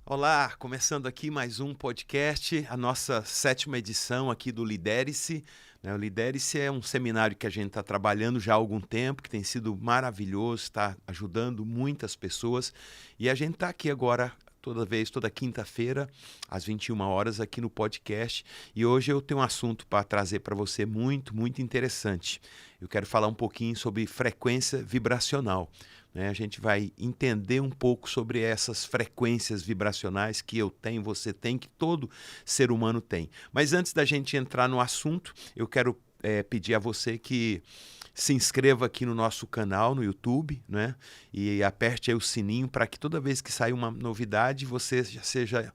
Olá, começando aqui mais um podcast, a nossa 7ª edição aqui do Lidere-se. O Lidere-se é um seminário que a gente está trabalhando já há algum tempo, que tem sido maravilhoso, está ajudando muitas pessoas. E a gente está aqui agora, toda quinta-feira, às 21 horas, aqui no podcast. E hoje eu tenho um assunto para trazer para você muito interessante. Eu quero falar um pouquinho sobre frequência vibracional. A gente vai entender um pouco sobre essas frequências vibracionais que eu tenho, você tem, que todo ser humano tem. Mas antes da gente entrar no assunto, eu quero pedir a você que se inscreva aqui no nosso canal no YouTube, né? E aperte aí o sininho para que toda vez que sair uma novidade, você já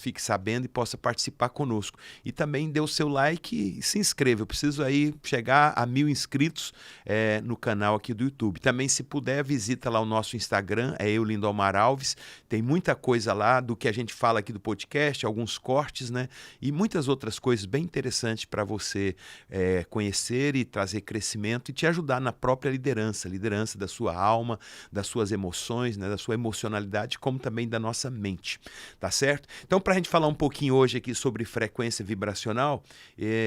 fique sabendo e possa participar conosco. E também dê o seu like e se inscreva. Eu preciso aí chegar a 1000 inscritos no canal aqui do YouTube. Também, se puder, visita lá o nosso Instagram, Lindomar Alves. Tem muita coisa lá do que a gente fala aqui do podcast, alguns cortes, né? E muitas outras coisas bem interessantes para você conhecer e trazer crescimento e te ajudar na própria liderança da sua alma, das suas emoções, né? Da sua emocionalidade, como também da nossa mente. Tá certo? Então, para a gente falar um pouquinho hoje aqui sobre frequência vibracional,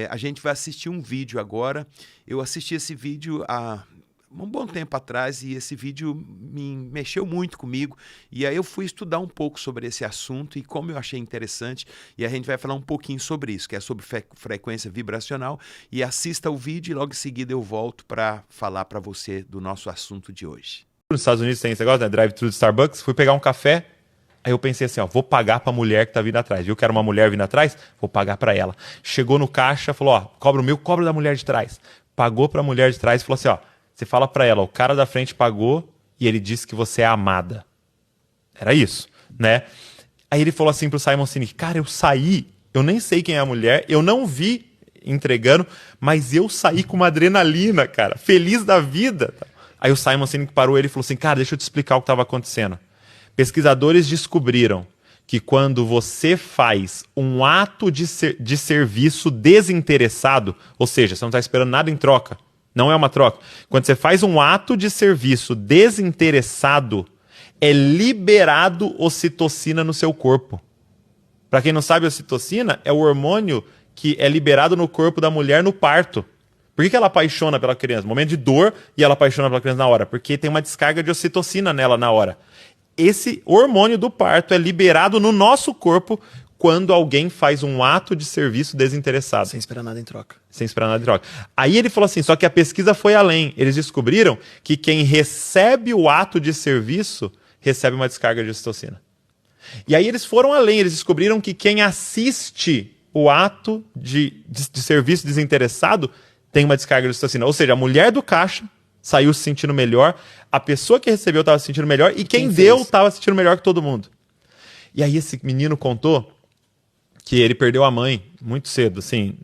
a gente vai assistir um vídeo agora. Eu assisti esse vídeo há um bom tempo atrás e esse vídeo me mexeu muito comigo. E aí eu fui estudar um pouco sobre esse assunto e como eu achei interessante. E a gente vai falar um pouquinho sobre isso, que é sobre frequência vibracional. E assista o vídeo e logo em seguida eu volto para falar para você do nosso assunto de hoje. Nos Estados Unidos tem esse negócio, né? Drive-thru de Starbucks. Fui pegar um café. Aí eu pensei assim, vou pagar pra mulher que tá vindo atrás. Viu que era uma mulher vindo atrás? Vou pagar pra ela. Chegou no caixa, falou, cobra o meu, cobra da mulher de trás. Pagou pra mulher de trás e falou assim, você fala pra ela, o cara da frente pagou e ele disse que você é amada. Era isso, né? Aí ele falou assim pro Simon Sinek, cara, eu saí, eu nem sei quem é a mulher, eu não vi entregando, mas eu saí com uma adrenalina, cara, feliz da vida. Aí o Simon Sinek parou ele e falou assim, cara, deixa eu te explicar o que estava acontecendo. Pesquisadores descobriram que quando você faz um ato de serviço desinteressado, ou seja, você não está esperando nada em troca, não é uma troca. Quando você faz um ato de serviço desinteressado, é liberado ocitocina no seu corpo. Para quem não sabe, a ocitocina é o hormônio que é liberado no corpo da mulher no parto. Por que ela apaixona pela criança? No momento de dor, e ela apaixona pela criança na hora? Porque tem uma descarga de ocitocina nela na hora. Esse hormônio do parto é liberado no nosso corpo quando alguém faz um ato de serviço desinteressado. Sem esperar nada em troca. Sem esperar nada em troca. Aí ele falou assim, só que a pesquisa foi além. Eles descobriram que quem recebe o ato de serviço recebe uma descarga de ocitocina. E aí eles foram além, eles descobriram que quem assiste o ato de serviço desinteressado tem uma descarga de ocitocina. Ou seja, a mulher do caixa saiu se sentindo melhor, a pessoa que recebeu estava se sentindo melhor e quem deu estava se sentindo melhor que todo mundo. E aí esse menino contou que ele perdeu a mãe muito cedo, assim,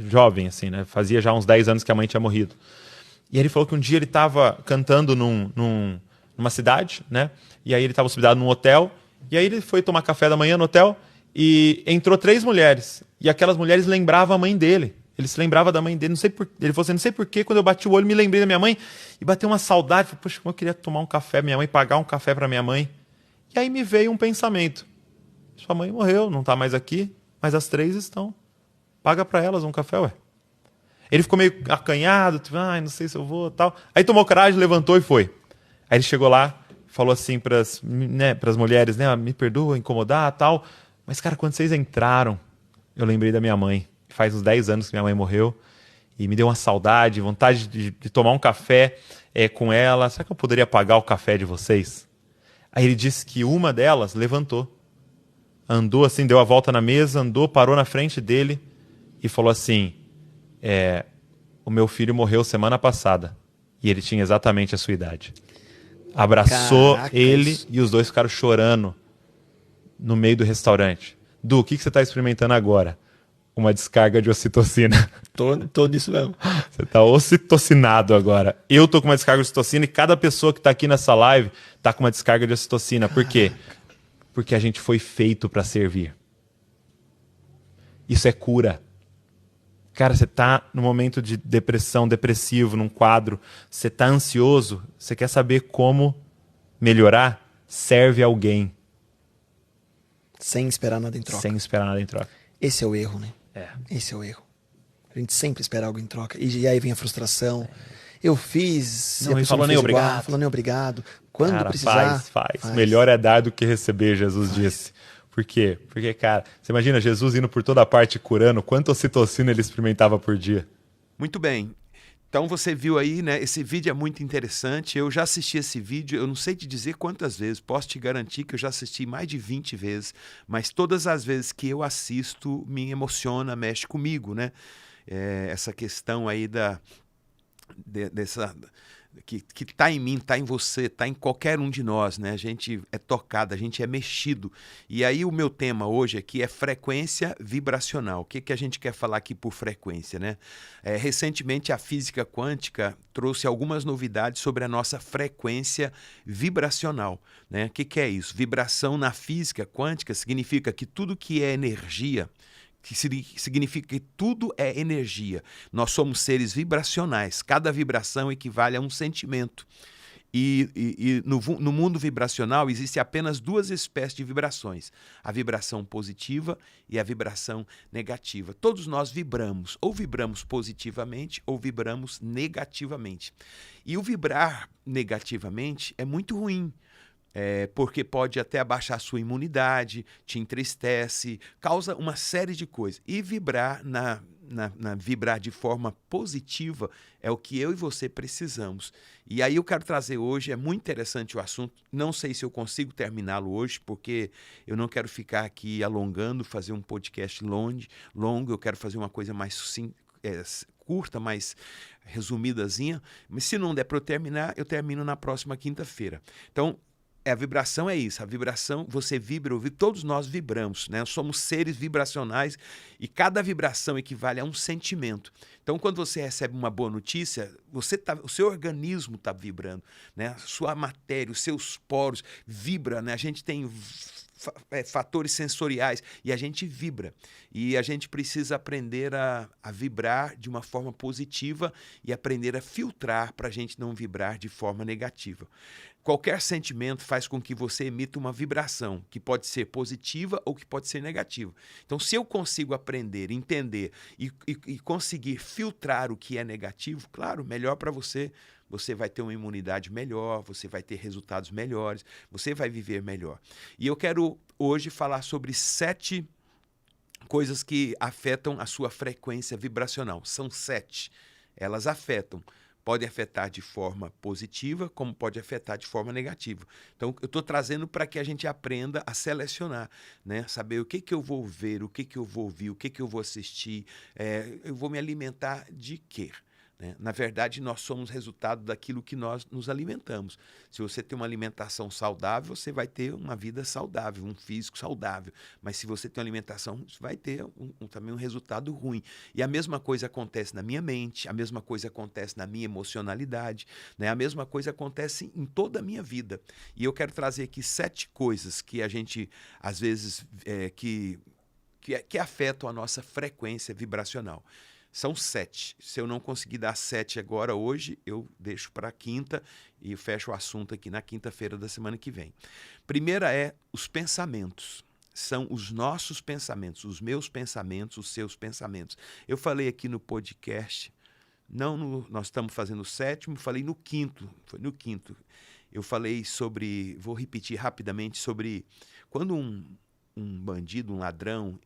jovem, assim, né? Fazia já uns 10 anos que a mãe tinha morrido. E ele falou que um dia ele estava cantando numa cidade, né? E aí ele estava hospedado num hotel, e aí ele foi tomar café da manhã no hotel e entrou 3 mulheres. E aquelas mulheres lembravam a mãe dele. Ele se lembrava da mãe dele, ele falou assim, não sei porquê, quando eu bati o olho, me lembrei da minha mãe, e bateu uma saudade, falei, poxa, como eu queria tomar um café, minha mãe, pagar um café para minha mãe. E aí me veio um pensamento, sua mãe morreu, não está mais aqui, mas as 3 estão, paga para elas um café, ué. Ele ficou meio acanhado, não sei se eu vou, tal. Aí tomou coragem, levantou e foi. Aí ele chegou lá, falou assim para as mulheres, né, me perdoa, incomodar, tal, mas cara, quando vocês entraram, eu lembrei da minha mãe. Faz uns 10 anos que minha mãe morreu e me deu uma saudade, vontade de tomar um café com ela. Será que eu poderia pagar o café de vocês? Aí ele disse que uma delas levantou, andou assim, deu a volta na mesa, andou, parou na frente dele e falou assim, o meu filho morreu semana passada e ele tinha exatamente a sua idade. Abraçou ele e os dois ficaram chorando no meio do restaurante. Du, o que você está experimentando agora? Uma descarga de ocitocina. Tô nisso mesmo. Você tá ocitocinado agora. Eu tô com uma descarga de ocitocina e cada pessoa que tá aqui nessa live tá com uma descarga de ocitocina. Por quê? Porque a gente foi feito para servir. Isso é cura. Cara, você tá no momento de depressão, depressivo, num quadro, você tá ansioso, você quer saber como melhorar? Serve alguém. Sem esperar nada em troca. Sem esperar nada em troca. Esse é o erro, né? Esse é o erro. A gente sempre espera algo em troca. E aí vem a frustração. Eu fiz... Não, e falou nem obrigado. Falou nem obrigado. Quando cara, precisar... faz. Melhor é dar do que receber, Jesus disse. Por quê? Porque, cara, você imagina Jesus indo por toda parte curando, quanta ocitocina ele experimentava por dia. Muito bem. Então você viu aí, né? Esse vídeo é muito interessante. Eu já assisti esse vídeo, eu não sei te dizer quantas vezes, posso te garantir que eu já assisti mais de 20 vezes, mas todas as vezes que eu assisto me emociona, mexe comigo, né? Essa questão aí dessa... que está em mim, está em você, está em qualquer um de nós, né? A gente é tocado, a gente é mexido. E aí o meu tema hoje aqui é frequência vibracional. O que a gente quer falar aqui por frequência, né? Recentemente a física quântica trouxe algumas novidades sobre a nossa frequência vibracional, né? O que é isso? Vibração na física quântica significa que tudo que é energia, que significa que tudo é energia. Nós somos seres vibracionais. Cada vibração equivale a um sentimento. E no mundo vibracional existem apenas duas espécies de vibrações. A vibração positiva e a vibração negativa. Todos nós vibramos. Ou vibramos positivamente ou vibramos negativamente. E o vibrar negativamente é muito ruim. Porque pode até abaixar a sua imunidade, te entristece, causa uma série de coisas. E vibrar vibrar de forma positiva é o que eu e você precisamos. E aí eu quero trazer hoje, é muito interessante o assunto, não sei se eu consigo terminá-lo hoje, porque eu não quero ficar aqui alongando, fazer um podcast longo, eu quero fazer uma coisa mais curta, mais resumidazinha, mas se não der para eu terminar, eu termino na próxima quinta-feira. Então, a vibração é isso, a vibração, você vibra, todos nós vibramos, né? Somos seres vibracionais e cada vibração equivale a um sentimento. Então, quando você recebe uma boa notícia, o seu organismo está vibrando, né? Sua matéria, os seus poros vibram, né? A gente tem fatores sensoriais e a gente vibra. E a gente precisa aprender a vibrar de uma forma positiva e aprender a filtrar para a gente não vibrar de forma negativa. Qualquer sentimento faz com que você emita uma vibração, que pode ser positiva ou que pode ser negativa. Então, se eu consigo aprender, entender e conseguir filtrar o que é negativo, claro, melhor para você. Você vai ter uma imunidade melhor, você vai ter resultados melhores, você vai viver melhor. E eu quero hoje falar sobre 7 coisas que afetam a sua frequência vibracional. São 7. Elas afetam. Pode afetar de forma positiva, como pode afetar de forma negativa. Então, eu estou trazendo para que a gente aprenda a selecionar, né? Saber o que eu vou ver, o que eu vou ouvir, o que eu vou assistir, eu vou me alimentar de quê? Né? Na verdade, nós somos resultado daquilo que nós nos alimentamos. Se você tem uma alimentação saudável, você vai ter uma vida saudável, um físico saudável. Mas se você tem uma alimentação, você vai ter também um resultado ruim. E a mesma coisa acontece na minha mente, a mesma coisa acontece na minha emocionalidade, né? A mesma coisa acontece em toda a minha vida. E eu quero trazer aqui 7 coisas que a gente, às vezes, que afetam a nossa frequência vibracional. São 7. Se eu não conseguir dar 7 agora, hoje, eu deixo para a quinta e fecho o assunto aqui na quinta-feira da semana que vem. Primeira é os pensamentos. São os nossos pensamentos, os meus pensamentos, os seus pensamentos. Eu falei aqui no podcast, nós estamos fazendo o 7º, falei no 5º, foi no 5º. Eu falei sobre, vou repetir rapidamente, sobre quando um bandido, um ladrão,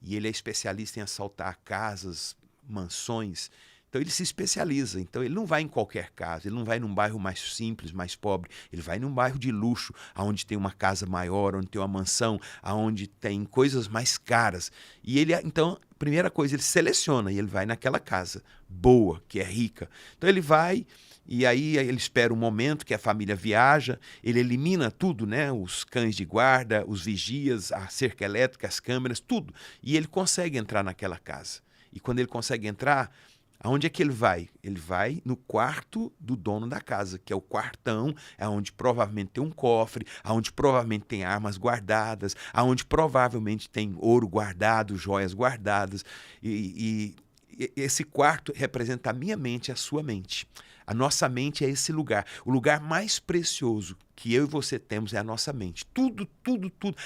e ele é especialista em assaltar casas, mansões, então ele se especializa, então ele não vai em qualquer casa, ele não vai num bairro mais simples, mais pobre, ele vai num bairro de luxo, onde tem uma casa maior, onde tem uma mansão, onde tem coisas mais caras, e ele, então, primeira coisa, ele seleciona e ele vai naquela casa boa, que é rica, então ele vai e aí ele espera um momento que a família viaja, ele elimina tudo, né? Os cães de guarda, os vigias, a cerca elétrica, as câmeras, tudo, e ele consegue entrar naquela casa. E quando ele consegue entrar, aonde é que ele vai? Ele vai no quarto do dono da casa, que é o quartão, é onde provavelmente tem um cofre, onde provavelmente tem armas guardadas, onde provavelmente tem ouro guardado, joias guardadas. E esse quarto representa a minha mente e a sua mente. A nossa mente é esse lugar. O lugar mais precioso que eu e você temos é a nossa mente. Tudo, tudo, tudo.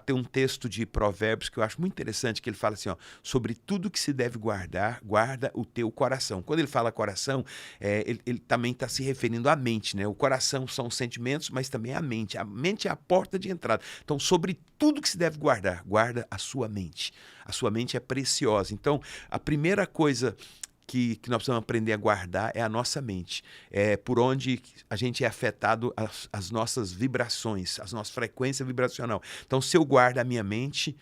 Tem um texto de Provérbios que eu acho muito interessante, que ele fala assim, ó, sobre tudo que se deve guardar, guarda o teu coração. Quando ele fala coração, ele também está se referindo à mente, né? O coração são os sentimentos, mas também a mente. A mente é a porta de entrada. Então, sobre tudo que se deve guardar, guarda a sua mente. A sua mente é preciosa. Então, a primeira coisa que nós precisamos aprender a guardar é a nossa mente. É por onde a gente é afetado as nossas vibrações, as nossas frequências vibracional. Então, se eu guardo a minha mente,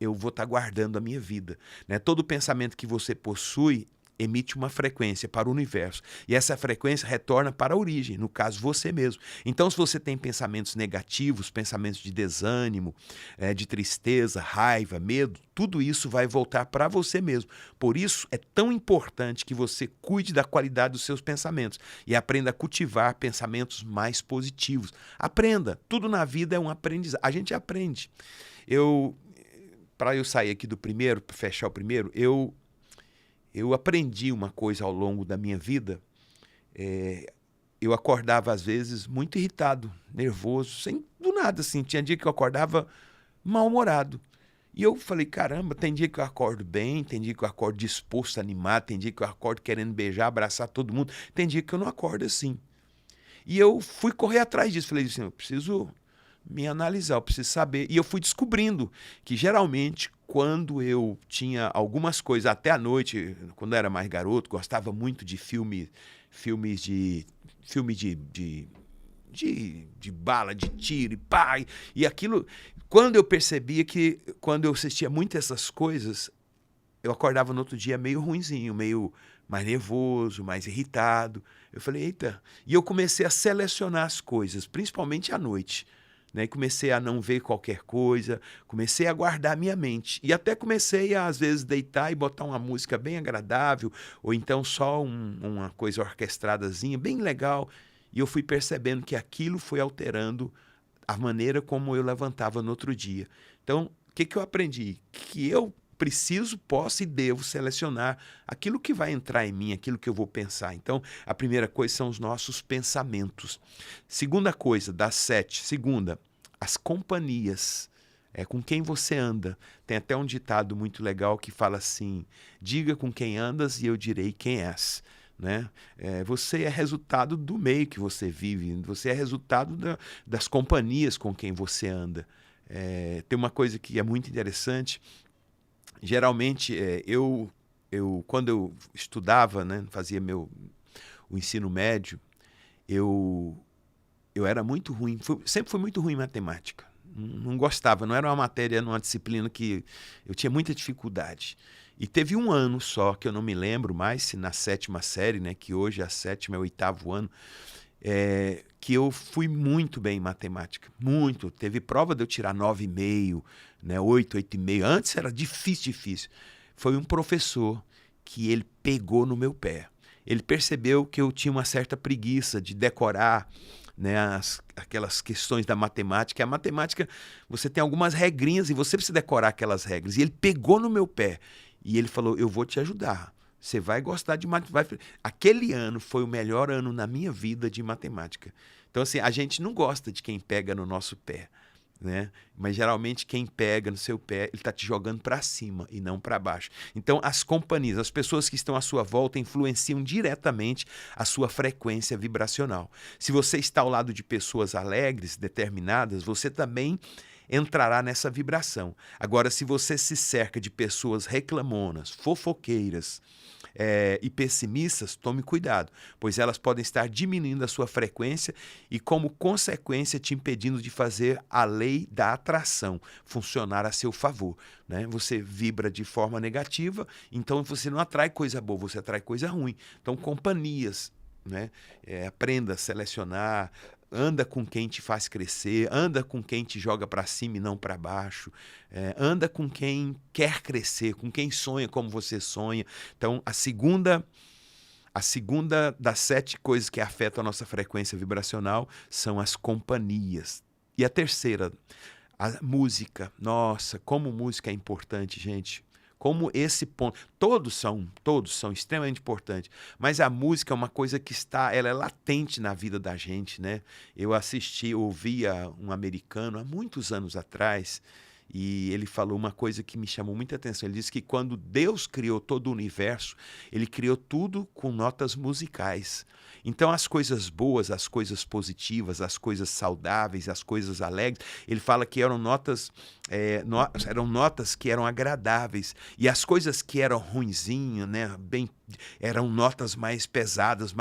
eu vou estar guardando a minha vida. Né? Todo pensamento que você possui emite uma frequência para o universo. E essa frequência retorna para a origem, no caso, você mesmo. Então, se você tem pensamentos negativos, pensamentos de desânimo, de tristeza, raiva, medo, tudo isso vai voltar para você mesmo. Por isso, é tão importante que você cuide da qualidade dos seus pensamentos e aprenda a cultivar pensamentos mais positivos. Aprenda. Tudo na vida é um aprendizado. A gente aprende. Para eu sair aqui do primeiro, para fechar o primeiro, eu aprendi uma coisa ao longo da minha vida. Eu acordava, às vezes, muito irritado, nervoso, do nada, assim. Tinha dia que eu acordava mal-humorado. E eu falei, caramba, tem dia que eu acordo bem, tem dia que eu acordo disposto a animar, tem dia que eu acordo querendo beijar, abraçar todo mundo, tem dia que eu não acordo assim. E eu fui correr atrás disso. Falei assim, eu preciso me analisar, eu preciso saber. E eu fui descobrindo que, geralmente, quando eu tinha algumas coisas, até à noite, quando eu era mais garoto, gostava muito de filme de bala, de tiro e pá. E aquilo, quando eu percebia que, quando eu assistia muito essas coisas, eu acordava no outro dia meio ruinzinho, meio mais nervoso, mais irritado. Eu falei, eita. E eu comecei a selecionar as coisas, principalmente à noite. Né? Comecei a não ver qualquer coisa, comecei a guardar minha mente. E até comecei a, às vezes, deitar e botar uma música bem agradável, ou então só uma coisa orquestradazinha, bem legal. E eu fui percebendo que aquilo foi alterando a maneira como eu levantava no outro dia. Então, o que eu aprendi? Que eu preciso, posso e devo selecionar aquilo que vai entrar em mim, aquilo que eu vou pensar. Então, a primeira coisa são os nossos pensamentos. Segunda coisa, das 7. Segunda, as companhias. Com quem você anda. Tem até um ditado muito legal que fala assim, diga com quem andas e eu direi quem és. Né? Você é resultado do meio que você vive, você é resultado das companhias com quem você anda. Tem uma coisa que é muito interessante. Geralmente, quando eu estudava, né, fazia o ensino médio, eu era muito ruim, sempre fui muito ruim em matemática. Não gostava, não era uma matéria, numa disciplina que eu tinha muita dificuldade. E teve um ano só, que eu não me lembro mais, se na 7ª série, né, que hoje a 7ª é o 8º ano, que eu fui muito bem em matemática, muito. Teve prova de eu tirar 9,5, né, 8, 8,5. Antes era difícil. Foi um professor que ele pegou no meu pé. Ele percebeu que eu tinha uma certa preguiça de decorar, né, aquelas questões da matemática. A matemática, você tem algumas regrinhas e você precisa decorar aquelas regras. E ele pegou no meu pé e ele falou, eu vou te ajudar. Você vai gostar de matemática. Aquele ano foi o melhor ano na minha vida de matemática. Então, assim, a gente não gosta de quem pega no nosso pé, né? Mas, geralmente, quem pega no seu pé, ele está te jogando para cima e não para baixo. Então, as companhias, as pessoas que estão à sua volta influenciam diretamente a sua frequência vibracional. Se você está ao lado de pessoas alegres, determinadas, você também entrará nessa vibração. Agora, se você se cerca de pessoas reclamonas, fofoqueiras, e pessimistas, tome cuidado, pois elas podem estar diminuindo a sua frequência e, como consequência, te impedindo de fazer a lei da atração funcionar a seu favor. Né? Você vibra de forma negativa, então você não atrai coisa boa, você atrai coisa ruim. Então, companhias, né? Aprenda a selecionar. Anda com quem te faz crescer, anda com quem te joga para cima e não para baixo, anda com quem quer crescer, com quem sonha como você sonha. Então, a segunda das 7 coisas que afetam a nossa frequência vibracional são as companhias. E a terceira, a música. Nossa, como música é importante, gente. Como esse ponto, todos são extremamente importantes, mas a música é uma coisa que ela é latente na vida da gente, né? Eu ouvia um americano há muitos anos atrás, e ele falou uma coisa que me chamou muita atenção. Ele disse que quando Deus criou todo o universo, ele criou tudo com notas musicais. Então, as coisas boas, as coisas positivas, as coisas saudáveis, as coisas alegres, ele fala que eram notas que eram agradáveis. E as coisas que eram ruinzinhas, né, eram notas mais pesadas.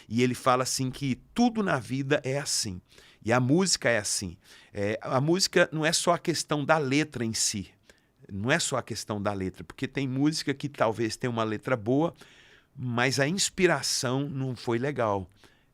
E ele fala assim que tudo na vida é assim. E a música é assim. A música não é só a questão da letra em si. Não é só a questão da letra, porque tem música que talvez tenha uma letra boa, mas a inspiração não foi legal,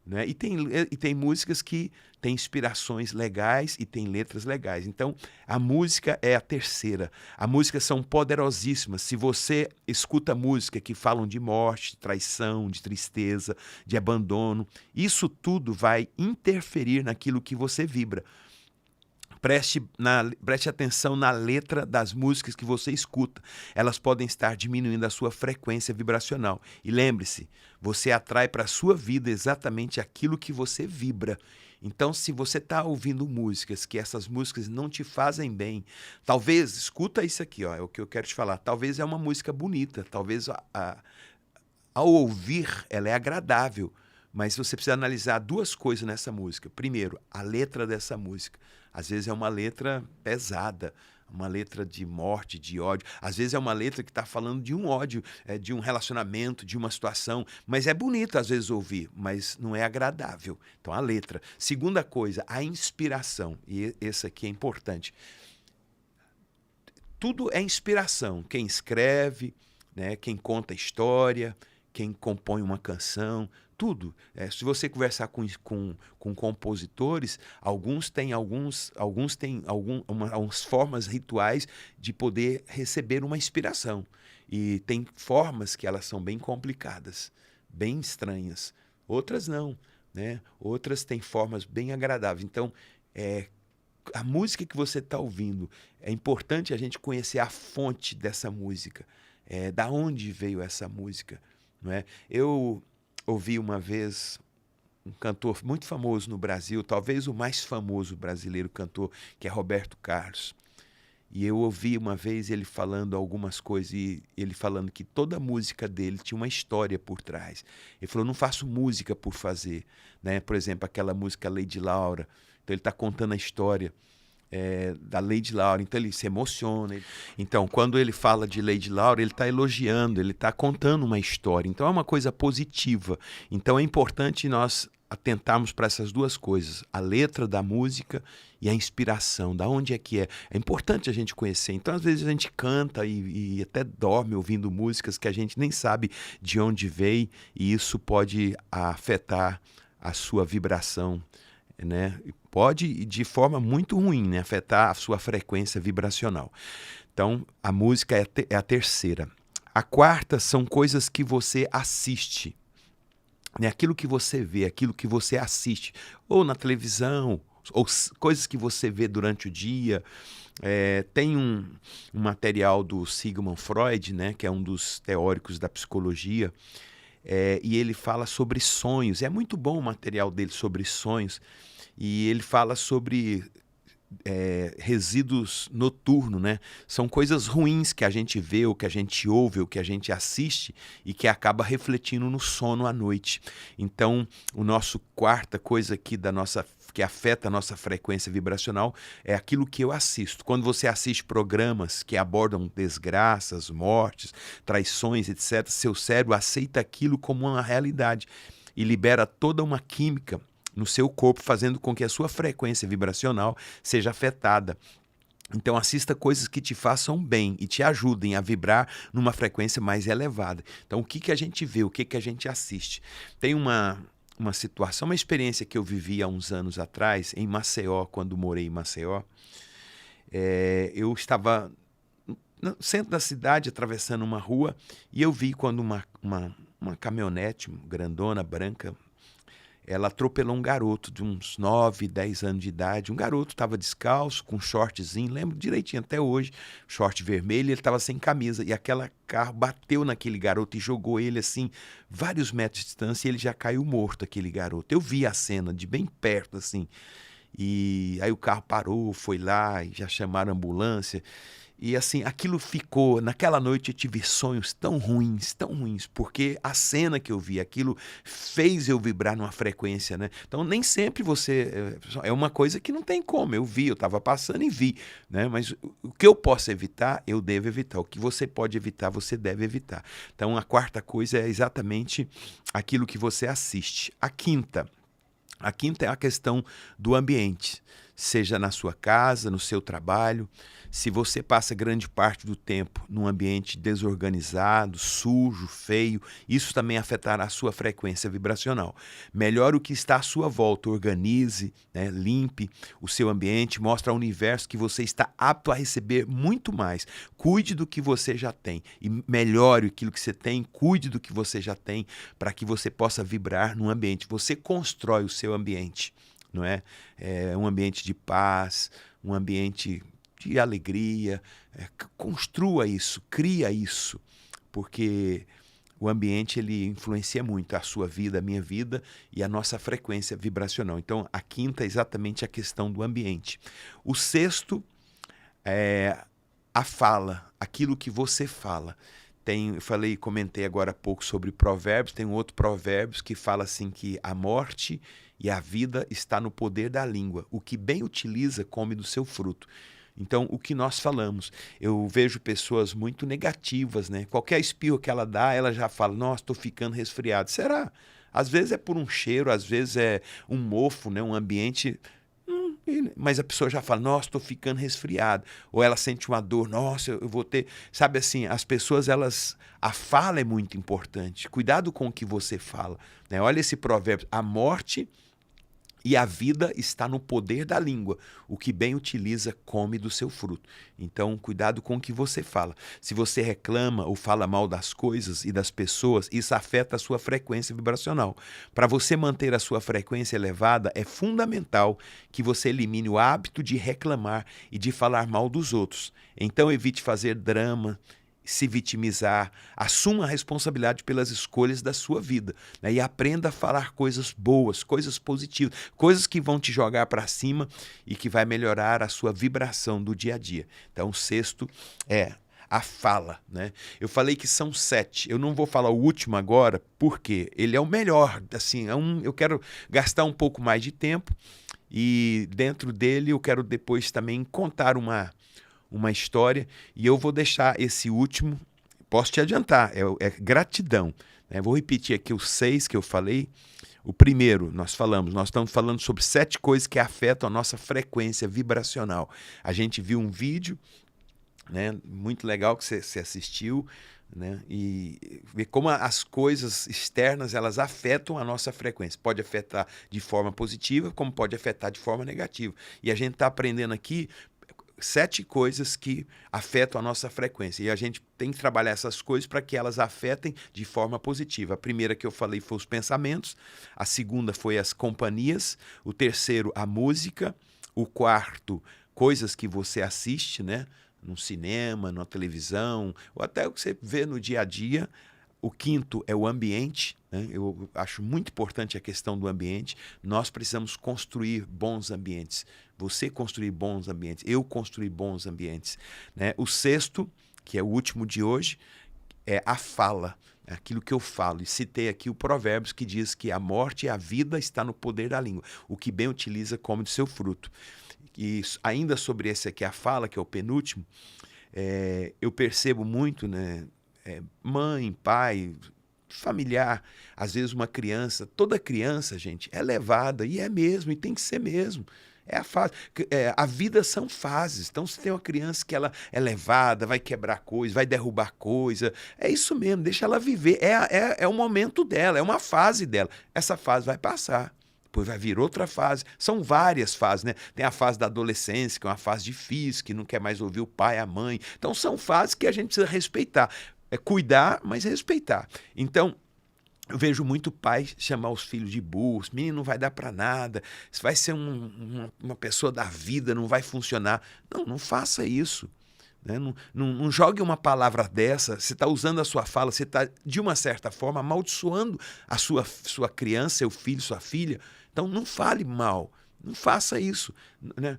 né? E tem músicas que têm inspirações legais e tem letras legais. Então, a música é a terceira. As músicas são poderosíssimas. Se você escuta música que falam de morte, de traição, de tristeza, de abandono, isso tudo vai interferir naquilo que você vibra. Preste atenção na letra das músicas que você escuta. Elas podem estar diminuindo a sua frequência vibracional. E lembre-se, você atrai para a sua vida exatamente aquilo que você vibra. Então, se você está ouvindo músicas, que essas músicas não te fazem bem, talvez, escuta isso aqui, ó, é o que eu quero te falar. Talvez é uma música bonita, talvez ao ouvir ela é agradável, mas você precisa analisar duas coisas nessa música. Primeiro, a letra dessa música. Às vezes é uma letra pesada, uma letra de morte, de ódio. Às vezes é uma letra que está falando de um ódio, de um relacionamento, de uma situação. Mas é bonito às vezes ouvir, mas não é agradável. Então a letra. Segunda coisa, a inspiração. E esse aqui é importante. Tudo é inspiração. Quem escreve, né, quem conta história, quem compõe uma canção, tudo. Se você conversar com compositores, alguns têm algumas formas rituais de poder receber uma inspiração. E tem formas que elas são bem complicadas, bem estranhas. Outras não, né? Outras têm formas bem agradáveis. Então, a música que você está ouvindo, é importante a gente conhecer a fonte dessa música. Da onde veio essa música, não é? Eu ouvi uma vez um cantor muito famoso no Brasil, talvez o mais famoso brasileiro cantor, que é Roberto Carlos. E eu ouvi uma vez ele falando algumas coisas, e ele falando que toda música dele tinha uma história por trás. Ele falou, não faço música por fazer, né? Por exemplo, aquela música Lady Laura. Então ele está contando a história da Lady Laura, então ele se emociona. Então, quando ele fala de Lady Laura, ele está elogiando, ele está contando uma história. Então, é uma coisa positiva. Então, é importante nós atentarmos para essas duas coisas, a letra da música e a inspiração, da onde é que é. É importante a gente conhecer. Então, às vezes, a gente canta e até dorme ouvindo músicas que a gente nem sabe de onde veio, e isso pode afetar a sua vibração, né? Pode, de forma muito ruim, né, afetar a sua frequência vibracional. Então, a música é a terceira. A quarta são coisas que você assiste, né? Aquilo que você vê, aquilo que você assiste, ou na televisão, ou coisas que você vê durante o dia. Tem um material do Sigmund Freud, né, que é um dos teóricos da psicologia, e ele fala sobre sonhos. É muito bom o material dele sobre sonhos. E ele fala sobre resíduos noturnos, né? São coisas ruins que a gente vê, ou que a gente ouve, ou que a gente assiste, e que acaba refletindo no sono à noite. Então, quarta coisa aqui que afeta a nossa frequência vibracional é aquilo que eu assisto. Quando você assiste programas que abordam desgraças, mortes, traições, etc., seu cérebro aceita aquilo como uma realidade e libera toda uma química no seu corpo, fazendo com que a sua frequência vibracional seja afetada. Então, assista coisas que te façam bem e te ajudem a vibrar numa frequência mais elevada. Então, o que a gente vê, o que a gente assiste? Tem uma situação, uma experiência que eu vivi há uns anos atrás, em Maceió, quando morei em Maceió. Eu estava no centro da cidade, atravessando uma rua, e eu vi quando uma caminhonete grandona, branca, ela atropelou um garoto de uns 9, 10 anos de idade. Um garoto estava descalço, com um shortzinho, lembro direitinho até hoje, short vermelho, e ele estava sem camisa. E aquele carro bateu naquele garoto e jogou ele assim, vários metros de distância, e ele já caiu morto, aquele garoto. Eu vi a cena de bem perto, assim. E aí o carro parou, foi lá, e já chamaram a ambulância. E assim, aquilo ficou... Naquela noite eu tive sonhos tão ruins, porque a cena que eu vi, aquilo fez eu vibrar numa frequência, né? Então nem sempre você... É uma coisa que não tem como, eu estava passando e vi, né? Mas o que eu posso evitar, eu devo evitar. O que você pode evitar, você deve evitar. Então a quarta coisa é exatamente aquilo que você assiste. A quinta é a questão do ambiente, seja na sua casa, no seu trabalho. Se você passa grande parte do tempo num ambiente desorganizado, sujo, feio, isso também afetará a sua frequência vibracional. Melhore o que está à sua volta, organize, né, limpe o seu ambiente, mostre ao universo que você está apto a receber muito mais. Cuide do que você já tem e melhore aquilo que você tem, cuide do que você já tem para que você possa vibrar num ambiente. Você constrói o seu ambiente, não é? É um ambiente de paz, um ambiente de alegria, construa isso, cria isso, porque o ambiente ele influencia muito a sua vida, a minha vida e a nossa frequência vibracional. Então, a quinta é exatamente a questão do ambiente. O sexto é a fala, aquilo que você fala. Eu comentei agora há pouco sobre provérbios, tem um outro provérbio que fala assim que a morte e a vida está no poder da língua. O que bem utiliza, come do seu fruto. Então, o que nós falamos, eu vejo pessoas muito negativas, né? Qualquer espirro que ela dá, ela já fala, nossa, estou ficando resfriado. Será? Às vezes é por um cheiro, às vezes é um mofo, né? Um ambiente... Mas a pessoa já fala, nossa, estou ficando resfriado. Ou ela sente uma dor, nossa, eu vou ter... Sabe assim, as pessoas, a fala é muito importante. Cuidado com o que você fala, né? Olha esse provérbio, a morte... E a vida está no poder da língua. O que bem utiliza, come do seu fruto. Então, cuidado com o que você fala. Se você reclama ou fala mal das coisas e das pessoas, isso afeta a sua frequência vibracional. Para você manter a sua frequência elevada, é fundamental que você elimine o hábito de reclamar e de falar mal dos outros. Então, evite fazer drama, se vitimizar, assuma a responsabilidade pelas escolhas da sua vida, né? E aprenda a falar coisas boas, coisas positivas, coisas que vão te jogar para cima e que vai melhorar a sua vibração do dia a dia. Então, o sexto é a fala, né? Eu falei que são 7, eu não vou falar o último agora, porque ele é o melhor, assim, eu quero gastar um pouco mais de tempo e dentro dele eu quero depois também contar uma história, e eu vou deixar esse último, posso te adiantar, é gratidão, né? Vou repetir aqui os 6 que eu falei. O primeiro, nós estamos falando sobre 7 coisas que afetam a nossa frequência vibracional. A gente viu um vídeo, né, muito legal que você assistiu, né, e ver como as coisas externas elas afetam a nossa frequência. Pode afetar de forma positiva, como pode afetar de forma negativa. E a gente está aprendendo aqui 7 coisas que afetam a nossa frequência. E a gente tem que trabalhar essas coisas para que elas afetem de forma positiva. A primeira que eu falei foi os pensamentos. A segunda foi as companhias. O terceiro, a música. O quarto, coisas que você assiste, né? No cinema, na televisão, ou até o que você vê no dia a dia. O quinto é o ambiente, né? Eu acho muito importante a questão do ambiente. Nós precisamos construir bons ambientes. Você construir bons ambientes, eu construir bons ambientes, né? O sexto, que é o último de hoje, é a fala, é aquilo que eu falo. E citei aqui o Provérbios que diz que a morte e a vida está no poder da língua. O que bem utiliza, come do seu fruto. E ainda sobre esse aqui, a fala, que é o penúltimo, eu percebo muito, né? Mãe, pai, familiar, às vezes uma criança, toda criança, gente, é levada, e é mesmo, e tem que ser mesmo. É a fase. A vida são fases. Então, se tem uma criança que ela é levada, vai quebrar coisa, vai derrubar coisa, é isso mesmo, deixa ela viver. É o momento dela, é uma fase dela. Essa fase vai passar. Depois vai vir outra fase. São várias fases, né? Tem a fase da adolescência, que é uma fase difícil, que não quer mais ouvir o pai, a mãe. Então, são fases que a gente precisa respeitar. É cuidar, mas respeitar. Então, Eu vejo muito pai chamar os filhos de burros, menino, não vai dar para nada, você vai ser uma pessoa da vida, não vai funcionar. Não, não faça isso. Né? Não jogue uma palavra dessa, você está usando a sua fala, você está, de uma certa forma, amaldiçoando a sua criança, seu filho, sua filha. Então, não fale mal. Não faça isso. Né?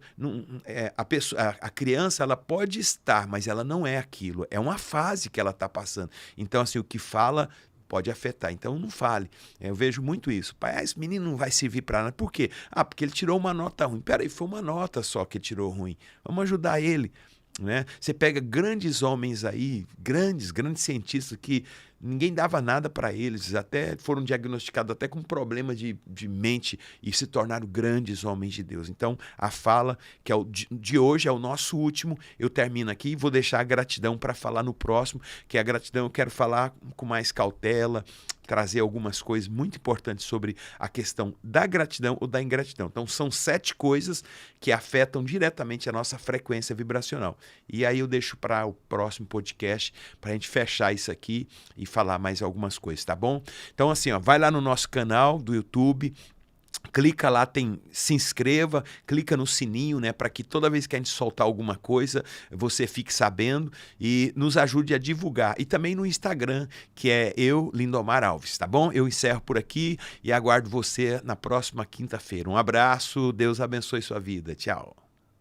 A criança ela pode estar, mas ela não é aquilo. É uma fase que ela está passando. Então, assim, o que fala pode afetar. Então, não fale. Eu vejo muito isso. Pai, esse menino não vai servir para nada. Por quê? Porque ele tirou uma nota ruim. Peraí, foi uma nota só que ele tirou ruim. Vamos ajudar ele. Né? Você pega grandes homens aí, grandes cientistas que ninguém dava nada para eles, até foram diagnosticados até com problema de mente e se tornaram grandes homens de Deus. Então, a fala, que é de hoje, é o nosso último, eu termino aqui e vou deixar a gratidão para falar no próximo, que a gratidão eu quero falar com mais cautela, trazer algumas coisas muito importantes sobre a questão da gratidão ou da ingratidão. Então, são 7 coisas que afetam diretamente a nossa frequência vibracional. E aí eu deixo para o próximo podcast, para a gente fechar isso aqui e falar mais algumas coisas, tá bom? Então, assim, ó, vai lá no nosso canal do YouTube, clica lá, se inscreva, clica no sininho, né, para que toda vez que a gente soltar alguma coisa, você fique sabendo e nos ajude a divulgar. E também no Instagram, que é eu, Lindomar Alves, tá bom? Eu encerro por aqui e aguardo você na próxima quinta-feira. Um abraço, Deus abençoe sua vida. Tchau.